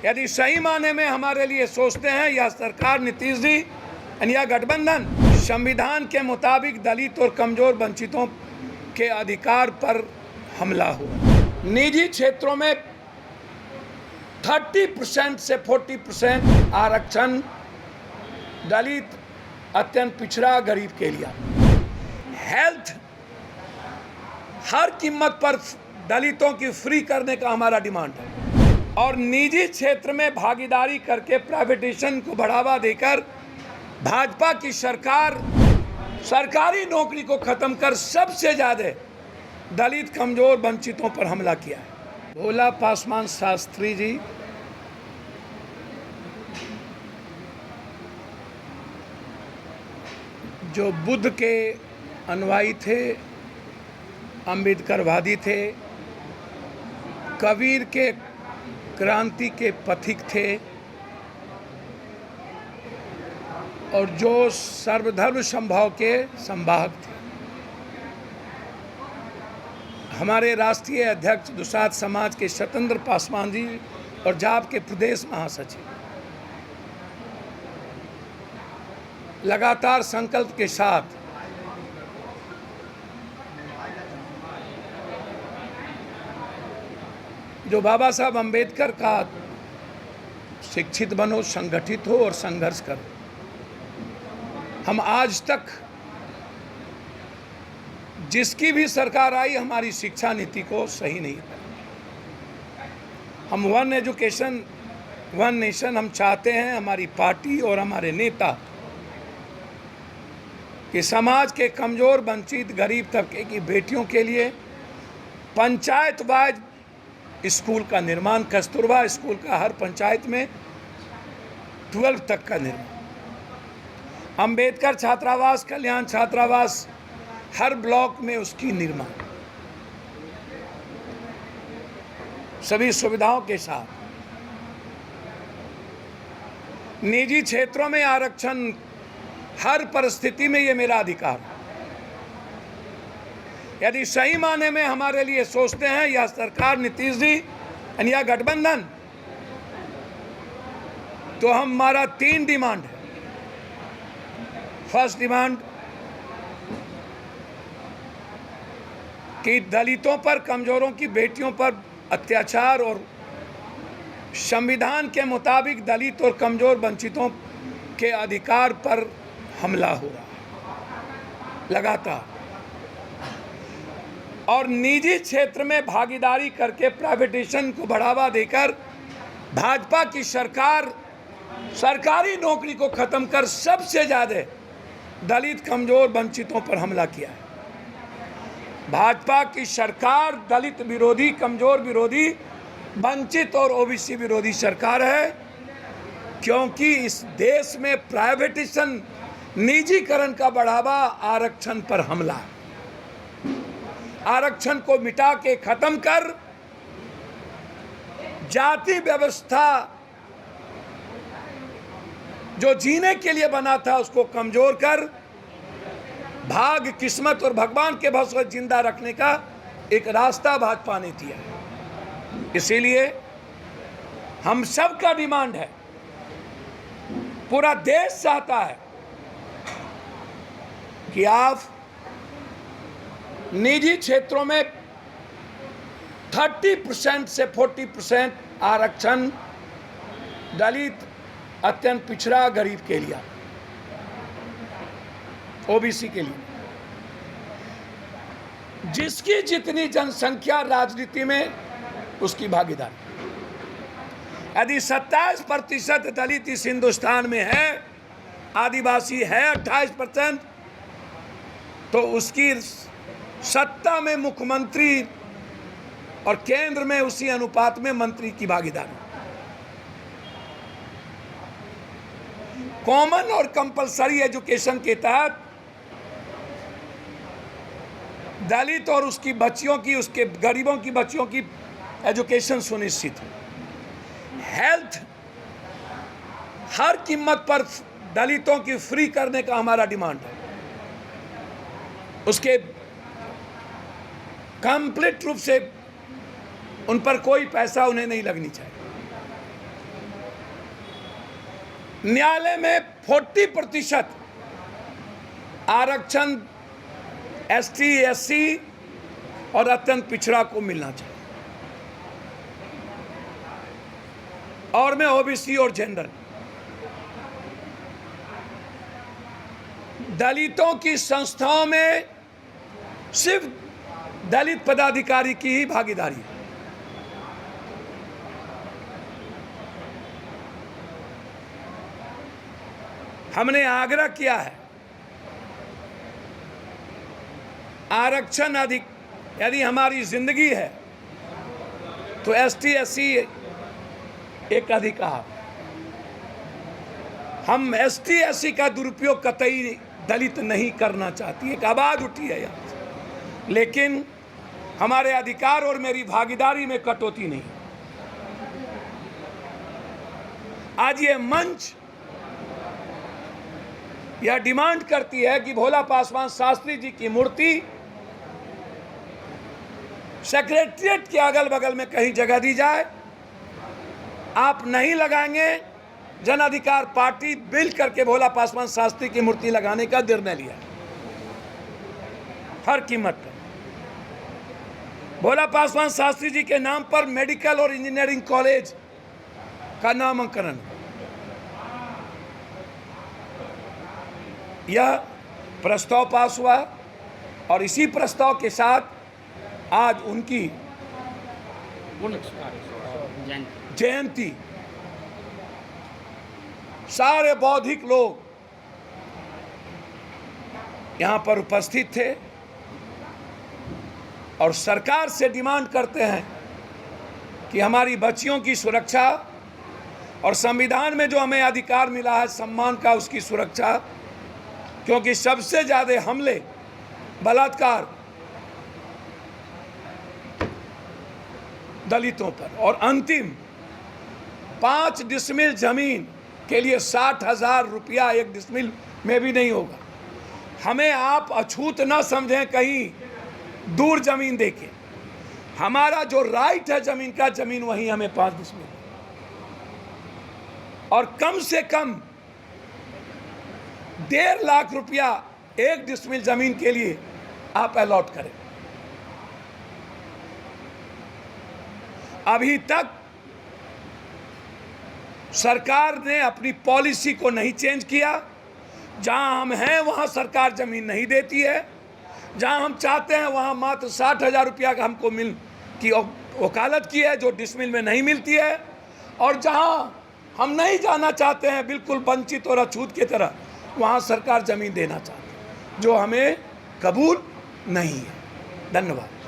यदि सही माने में हमारे लिए सोचते हैं यह सरकार नीतीश जी या गठबंधन संविधान के मुताबिक दलित और कमजोर वंचितों के अधिकार पर हमला हुआ। निजी क्षेत्रों में 30% से 40% आरक्षण दलित, अत्यंत पिछड़ा, गरीब के लिए। हेल्थ हर कीमत पर दलितों की फ्री करने का हमारा डिमांड है और निजी क्षेत्र में भागीदारी करके प्राइवेटाइजेशन को बढ़ावा देकर भाजपा की सरकार सरकारी नौकरी को खत्म कर सबसे ज्यादा दलित, कमजोर, वंचितों पर हमला किया है। भोला पासवान शास्त्री जी जो बुद्ध के अनुयायी थे, अम्बेडकरवादी थे, कबीर के क्रांति के पथिक थे और जो सर्वधर्म समभाव के संवाहक थे। हमारे राष्ट्रीय अध्यक्ष दुसाध समाज के सत्येंद्र पासवान जी और जाप के प्रदेश महासचिव लगातार संकल्प के साथ जो बाबा साहब अम्बेडकर का शिक्षित बनो, संगठित हो और संघर्ष करो। हम आज तक जिसकी भी सरकार आई हमारी शिक्षा नीति को सही नहीं करी। हम वन एजुकेशन वन नेशन हम चाहते हैं। हमारी पार्टी और हमारे नेता कि समाज के कमजोर, वंचित, गरीब तबके की बेटियों के लिए पंचायत वाइज स्कूल का निर्माण, कस्तूरबा स्कूल का हर पंचायत में 12 तक का निर्माण, अंबेडकर छात्रावास, कल्याण छात्रावास हर ब्लॉक में उसकी निर्माण, सभी सुविधाओं के साथ। निजी क्षेत्रों में आरक्षण हर परिस्थिति में ये मेरा अधिकार है। यदि सही माने में हमारे लिए सोचते हैं यह सरकार नीतीश जी या गठबंधन, तो हमारा 3 डिमांड है। फर्स्ट डिमांड कि दलितों पर, कमजोरों की बेटियों पर अत्याचार और संविधान के मुताबिक दलित और कमजोर वंचितों के अधिकार पर हमला हो रहा है लगातार और निजी क्षेत्र में भागीदारी करके प्राइवेटाइजेशन को बढ़ावा देकर भाजपा की सरकार सरकारी नौकरी को खत्म कर सबसे ज्यादा दलित, कमजोर, वंचितों पर हमला किया है। भाजपा की सरकार दलित विरोधी, कमजोर विरोधी, वंचित और ओबीसी विरोधी सरकार है क्योंकि इस देश में प्राइवेटाइजेशन, निजीकरण का बढ़ावा, आरक्षण पर हमला है। आरक्षण को मिटा के खत्म कर जाति व्यवस्था जो जीने के लिए बना था उसको कमजोर कर भाग, किस्मत और भगवान के भरोसे जिंदा रखने का एक रास्ता भाजपा ने दिया। इसीलिए हम सब का डिमांड है, पूरा देश चाहता है कि आप निजी क्षेत्रों में 30% से 40% आरक्षण दलित, अत्यंत पिछड़ा, गरीब के लिए, ओबीसी के लिए। जिसकी जितनी जनसंख्या राजनीति में उसकी भागीदारी। यदि 27% दलित इस हिंदुस्तान में है, आदिवासी है 28%, तो उसकी सत्ता में मुख्यमंत्री और केंद्र में उसी अनुपात में मंत्री की भागीदारी। कॉमन और कंपलसरी एजुकेशन के तहत दलित और उसकी बच्चियों की, उसके गरीबों की बच्चियों की एजुकेशन सुनिश्चित है। हेल्थ हर कीमत पर दलितों की फ्री करने का हमारा डिमांड है। उसके कंप्लीट रूप से उन पर कोई पैसा उन्हें नहीं लगनी चाहिए। न्यायालय में 40% आरक्षण एसटी, एससी और अत्यंत पिछड़ा को मिलना चाहिए, और मैं ओबीसी और जनरल। दलितों की संस्थाओं में सिर्फ दलित पदाधिकारी की ही भागीदारी है। हमने आग्रह किया है, आरक्षण यदि हमारी जिंदगी है तो एसटी, एससी एक अधिकार। हम एसटी, एससी का दुरुपयोग कतई दलित नहीं करना चाहती, एक आवाज उठी है यहाँ से। लेकिन हमारे अधिकार और मेरी भागीदारी में कटौती नहीं। आज ये मंच यह डिमांड करती है कि भोला पासवान शास्त्री जी की मूर्ति सेक्रेटरिएट के अगल बगल में कहीं जगह दी जाए। आप नहीं लगाएंगे, जन अधिकार पार्टी बिल करके भोला पासवान शास्त्री की मूर्ति लगाने का निर्णय लिया हर कीमत पर। भोला पासवान शास्त्री जी के नाम पर मेडिकल और इंजीनियरिंग कॉलेज का नामांकन, यह प्रस्ताव पास हुआ और इसी प्रस्ताव के साथ आज उनकी जयंती सारे बौद्धिक लोग यहां पर उपस्थित थे और सरकार से डिमांड करते हैं कि हमारी बच्चियों की सुरक्षा और संविधान में जो हमें अधिकार मिला है सम्मान का, उसकी सुरक्षा, क्योंकि सबसे ज़्यादा हमले, बलात्कार दलितों पर, और अंतिम 5 डिसमिल जमीन के लिए 60,000 रुपया 1 डिसमिल में भी नहीं होगा। हमें आप अछूत न समझें, कहीं दूर जमीन देके। हमारा जो राइट है जमीन का, जमीन वहीं हमें 5 डिसमिल, और कम से कम 1.5 लाख रुपया 1 डिसमिल जमीन के लिए आप अलॉट करें। अभी तक सरकार ने अपनी पॉलिसी को नहीं चेंज किया। जहां हम हैं वहां सरकार जमीन नहीं देती है, जहां हम चाहते हैं वहां मात्र 60,000 रुपया का हमको की वकालत की है, जो डिसमिल में नहीं मिलती है, और जहां हम नहीं जाना चाहते हैं बिल्कुल वंचित और अछूत की तरह, वहां सरकार जमीन देना चाहती है, जो हमें कबूल नहीं है। धन्यवाद।